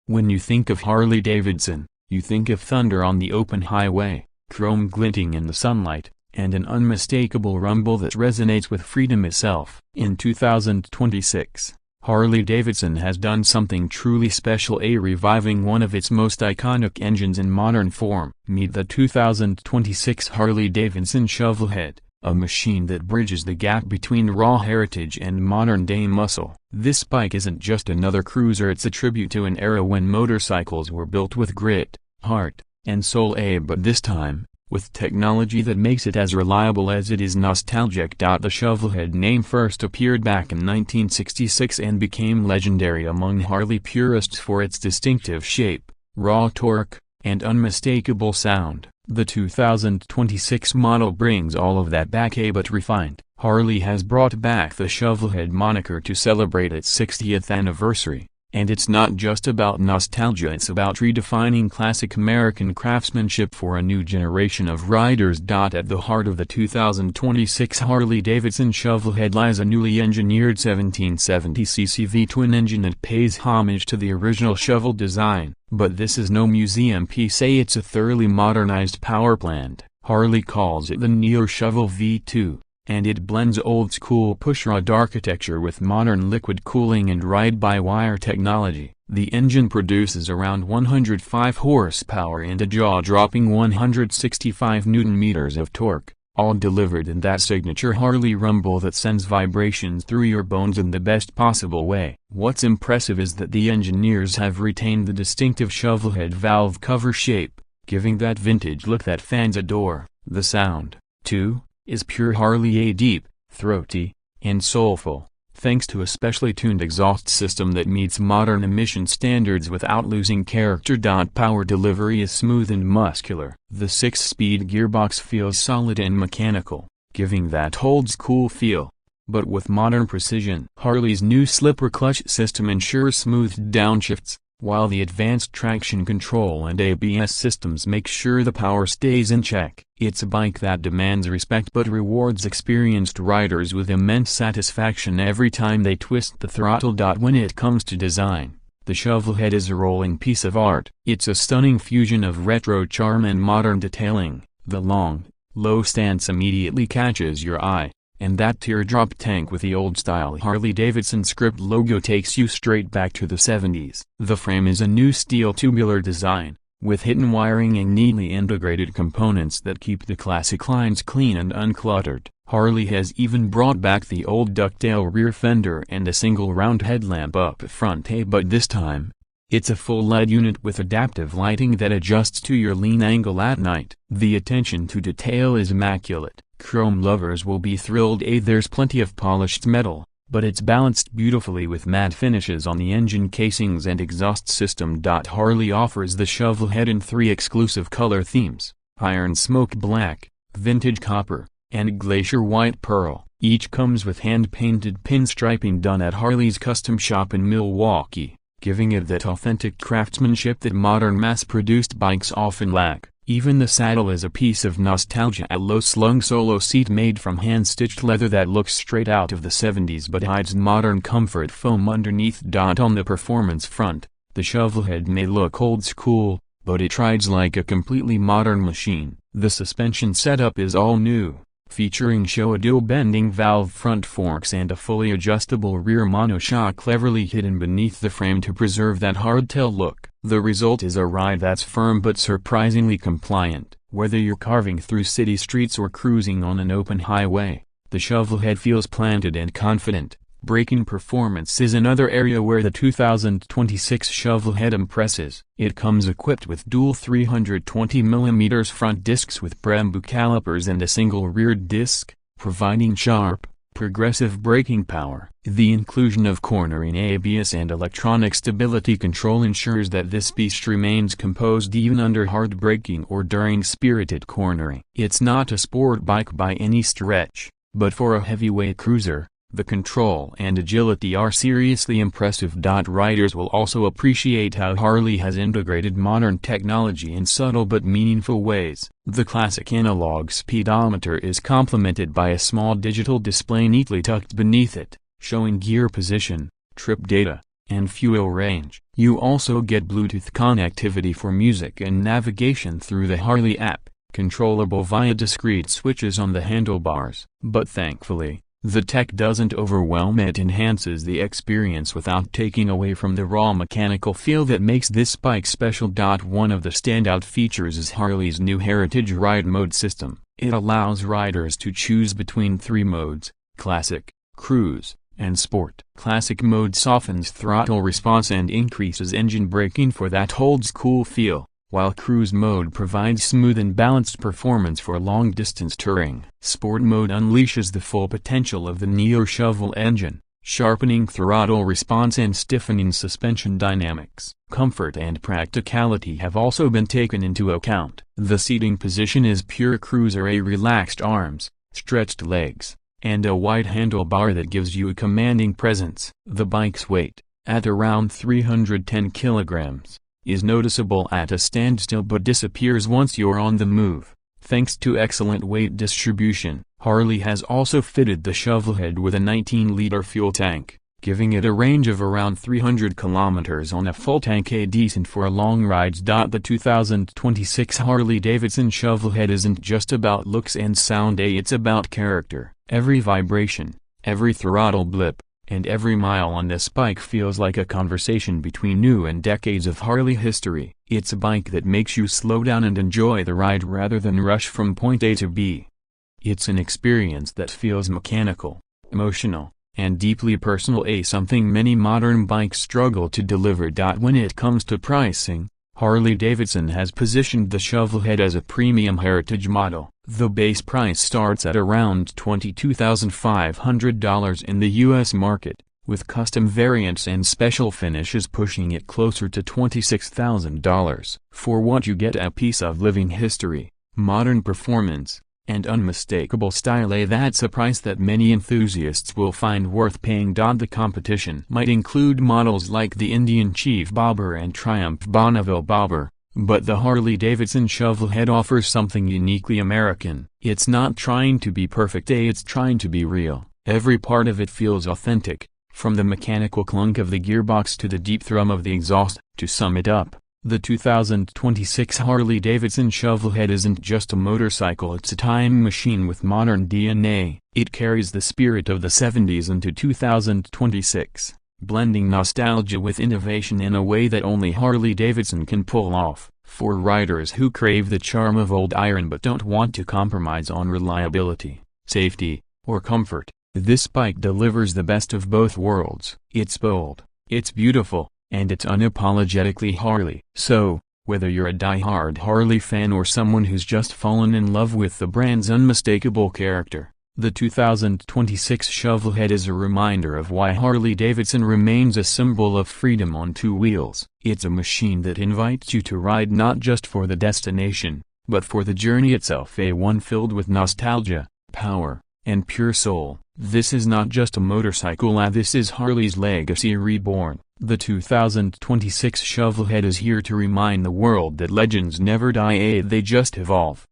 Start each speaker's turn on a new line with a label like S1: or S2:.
S1: When you think of Harley-Davidson, you think of thunder on the open highway, chrome glinting in the sunlight, and an unmistakable rumble that resonates with freedom itself. In 2026, Harley-Davidson has done something truly special, reviving one of its most iconic engines in modern form. Meet the 2026 Harley-Davidson Shovelhead, a machine that bridges the gap between raw heritage and modern-day muscle. This bike isn't just another cruiser, it's a tribute to an era when motorcycles were built with grit, heart, and soul, but this time, with technology that makes it as reliable as it is nostalgic. The Shovelhead name first appeared back in 1966 and became legendary among Harley purists for its distinctive shape, raw torque, and unmistakable sound. The 2026 model brings all of that back, but refined. Harley has brought back the Shovelhead moniker to celebrate its 60th anniversary, and it's not just about nostalgia, it's about redefining classic American craftsmanship for a new generation of riders. At the heart of the 2026 Harley-Davidson Shovelhead lies a newly engineered 1770cc V-twin engine that pays homage to the original shovel design. But this is no museum piece, it's a thoroughly modernized power plant. Harley calls it the Neo Shovel V2, and it blends old-school pushrod architecture with modern liquid cooling and ride-by-wire technology. The engine produces around 105 horsepower and a jaw-dropping 165 Nm of torque, all delivered in that signature Harley rumble that sends vibrations through your bones in the best possible way. What's impressive is that the engineers have retained the distinctive Shovelhead valve cover shape, giving that vintage look that fans adore. The sound, too, is pure Harley, deep, throaty, and soulful, thanks to a specially tuned exhaust system that meets modern emission standards without losing character. Power delivery is smooth and muscular. The 6-speed gearbox feels solid and mechanical, giving that old-school feel, but with modern precision. Harley's new slipper clutch system ensures smooth downshifts, while the advanced traction control and ABS systems make sure the power stays in check. It's a bike that demands respect but rewards experienced riders with immense satisfaction every time they twist the throttle. When it comes to design, the Shovelhead is a rolling piece of art. It's a stunning fusion of retro charm and modern detailing. The long, low stance immediately catches your eye, and that teardrop tank with the old-style Harley-Davidson script logo takes you straight back to the 70s. The frame is a new steel tubular design, with hidden wiring and neatly integrated components that keep the classic lines clean and uncluttered. Harley has even brought back the old ducktail rear fender and a single round headlamp up front, but this time, it's a full LED unit with adaptive lighting that adjusts to your lean angle at night. The attention to detail is immaculate. Chrome lovers will be thrilled. There's plenty of polished metal, but it's balanced beautifully with matte finishes on the engine casings and exhaust system. Harley offers the Shovelhead in 3 exclusive color themes: iron smoke black, vintage copper, and glacier white pearl. Each comes with hand-painted pinstriping done at Harley's custom shop in Milwaukee, giving it that authentic craftsmanship that modern mass-produced bikes often lack. Even the saddle is a piece of nostalgia, a low-slung solo seat made from hand-stitched leather that looks straight out of the 70s but hides modern comfort foam underneath. On the performance front, the Shovelhead may look old-school, but it rides like a completely modern machine. The suspension setup is all new, featuring dual bending valve front forks and a fully adjustable rear monoshock cleverly hidden beneath the frame to preserve that hardtail look. The result is a ride that's firm but surprisingly compliant. Whether you're carving through city streets or cruising on an open highway, the Shovelhead feels planted and confident. Braking performance is another area where the 2026 Shovelhead impresses. It comes equipped with dual 320mm front discs with Brembo calipers and a single rear disc, providing sharp, progressive braking power. The inclusion of cornering ABS and electronic stability control ensures that this beast remains composed even under hard braking or during spirited cornering. It's not a sport bike by any stretch, but for a heavyweight cruiser, the control and agility are seriously impressive. Riders will also appreciate how Harley has integrated modern technology in subtle but meaningful ways. The classic analog speedometer is complemented by a small digital display neatly tucked beneath it, showing gear position, trip data, and fuel range. You also get Bluetooth connectivity for music and navigation through the Harley app, controllable via discrete switches on the handlebars. But thankfully, the tech doesn't overwhelm, it enhances the experience without taking away from the raw mechanical feel that makes this bike special. One of the standout features is Harley's new Heritage Ride Mode system. It allows riders to choose between 3 modes: Classic, Cruise, and Sport. Classic mode softens throttle response and increases engine braking for that old-school feel, while Cruise mode provides smooth and balanced performance for long-distance touring. Sport mode unleashes the full potential of the Neo Shovel engine, sharpening throttle response and stiffening suspension dynamics. Comfort and practicality have also been taken into account. The seating position is pure cruiser, relaxed arms, stretched legs, and a wide handlebar that gives you a commanding presence. The bike's weight, at around 310 kilograms, is noticeable at a standstill but disappears once you're on the move. Thanks to excellent weight distribution, Harley has also fitted the Shovelhead with a 19-liter fuel tank, giving it a range of around 300 kilometers on a full tank, decent for long rides. The 2026 Harley-Davidson Shovelhead isn't just about looks and sound, it's about character. Every vibration, every throttle blip, and every mile on this bike feels like a conversation between you and decades of Harley history. It's a bike that makes you slow down and enjoy the ride rather than rush from point A to B. It's an experience that feels mechanical, emotional, and deeply personal, something many modern bikes struggle to deliver. When it comes to pricing, Harley-Davidson has positioned the Shovelhead as a premium heritage model. The base price starts at around $22,500 in the US market, with custom variants and special finishes pushing it closer to $26,000. For what you get: a piece of living history, modern performance, and unmistakable style. That's a price that many enthusiasts will find worth paying. The competition might include models like the Indian Chief Bobber and Triumph Bonneville Bobber, but the Harley-Davidson Shovelhead offers something uniquely American. It's not trying to be perfect, it's trying to be real. Every part of it feels authentic, from the mechanical clunk of the gearbox to the deep thrum of the exhaust. To sum it up, the 2026 Harley-Davidson Shovelhead isn't just a motorcycle, it's a time machine with modern DNA. It carries the spirit of the 70s into 2026, blending nostalgia with innovation in a way that only Harley-Davidson can pull off. For riders who crave the charm of old iron but don't want to compromise on reliability, safety, or comfort, this bike delivers the best of both worlds. It's bold, it's beautiful, and it's unapologetically Harley. So, whether you're a die-hard Harley fan or someone who's just fallen in love with the brand's unmistakable character, the 2026 Shovelhead is a reminder of why Harley-Davidson remains a symbol of freedom on 2 wheels. It's a machine that invites you to ride not just for the destination, but for the journey itself, one filled with nostalgia, power, and pure soul. This is not just a motorcycle, this is Harley's legacy reborn. The 2026 Shovelhead is here to remind the world that legends never die, they just evolve.